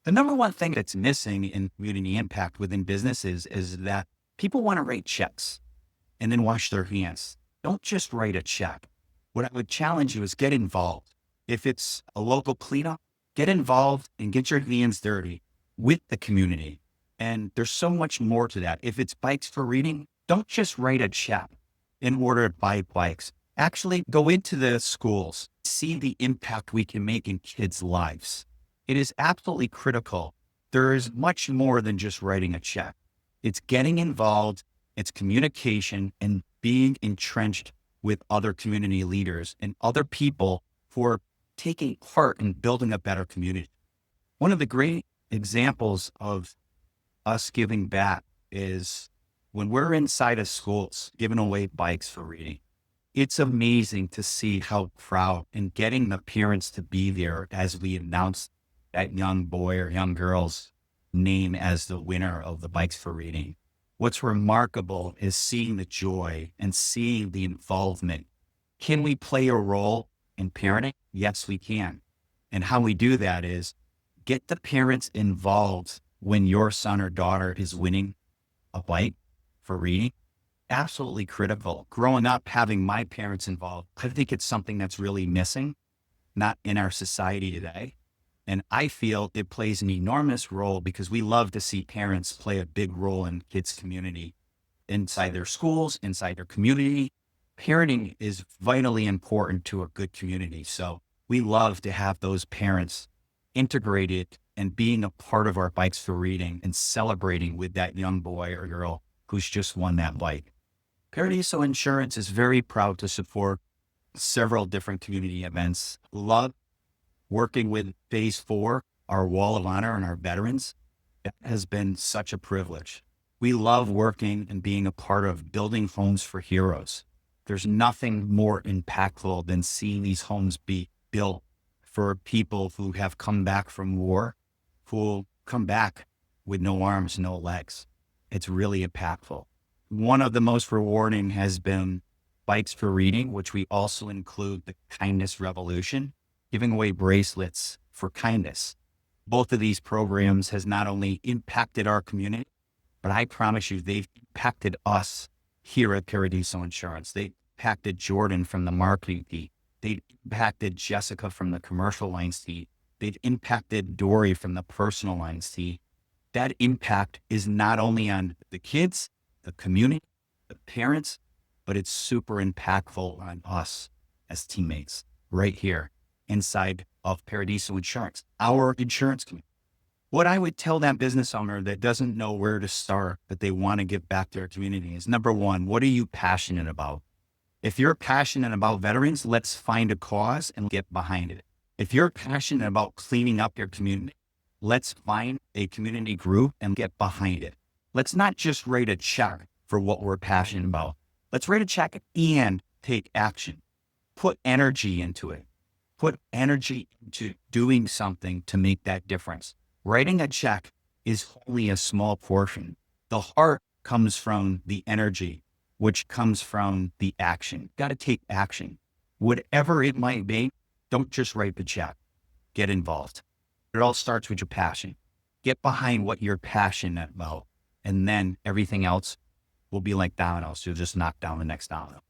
The number one thing that's missing in community impact within businesses is that people want to write checks and then wash their hands. Don't just write a check. What I would challenge you is get involved. If it's a local cleanup, get involved and get your hands dirty with the community. And there's so much more to that. If it's bikes for reading, don't just write a check in order to buy bikes. Actually go into the schools, see the impact we can make in kids' lives. It is absolutely critical. There is much more than just writing a check. It's getting involved, it's communication, and being entrenched with other community leaders and other people who are taking part in building a better community. One of the great examples of us giving back is when we're inside of schools giving away bikes for reading. It's amazing to see how proud and getting the parents to be there as we announce that young boy or young girl's name as the winner of the bikes for reading. What's remarkable is seeing the joy and seeing the involvement. Can we play a role in parenting? Yes, we can. And how we do that is get the parents involved when your son or daughter is winning a bike for reading. Absolutely critical. Growing up, having my parents involved, I think it's something that's really missing, not in our society today. And I feel it plays an enormous role because we love to see parents play a big role in kids' community, inside their schools, inside their community. Parenting is vitally important to a good community. So we love to have those parents integrated and being a part of our bikes for reading and celebrating with that young boy or girl who's just won that bike. Paradiso Insurance is very proud to support several different community events. Love working with Phase 4, our Wall of Honor and our veterans. It has been such a privilege. We love working and being a part of building homes for heroes. There's nothing more impactful than seeing these homes be built for people who have come back from war, who will come back with no arms, no legs. It's really impactful. One of the most rewarding has been Bikes for Reading, which we also include the Kindness Revolution, giving away bracelets for kindness. Both of these programs has not only impacted our community, but I promise you, they've impacted us here at Paradiso Insurance. They impacted Jordan from the marketing team. They impacted Jessica from the commercial lines team. They've impacted Dory from the personal lines team. That impact is not only on the kids, the community, the parents, but it's super impactful on us as teammates right here inside of Paradiso Insurance, our insurance community. What I would tell that business owner that doesn't know where to start, but they want to give back to their community is number one, what are you passionate about? If you're passionate about veterans, let's find a cause and get behind it. If you're passionate about cleaning up your community, let's find a community group and get behind it. Let's not just write a check for what we're passionate about. Let's write a check and take action. Put energy into it. Put energy into doing something to make that difference. Writing a check is only a small portion. The heart comes from the energy, which comes from the action. Got to take action. Whatever it might be, don't just write the check. Get involved. It all starts with your passion. Get behind what you're passionate about, and then everything else will be like dominoes. You'll just knock down the next domino.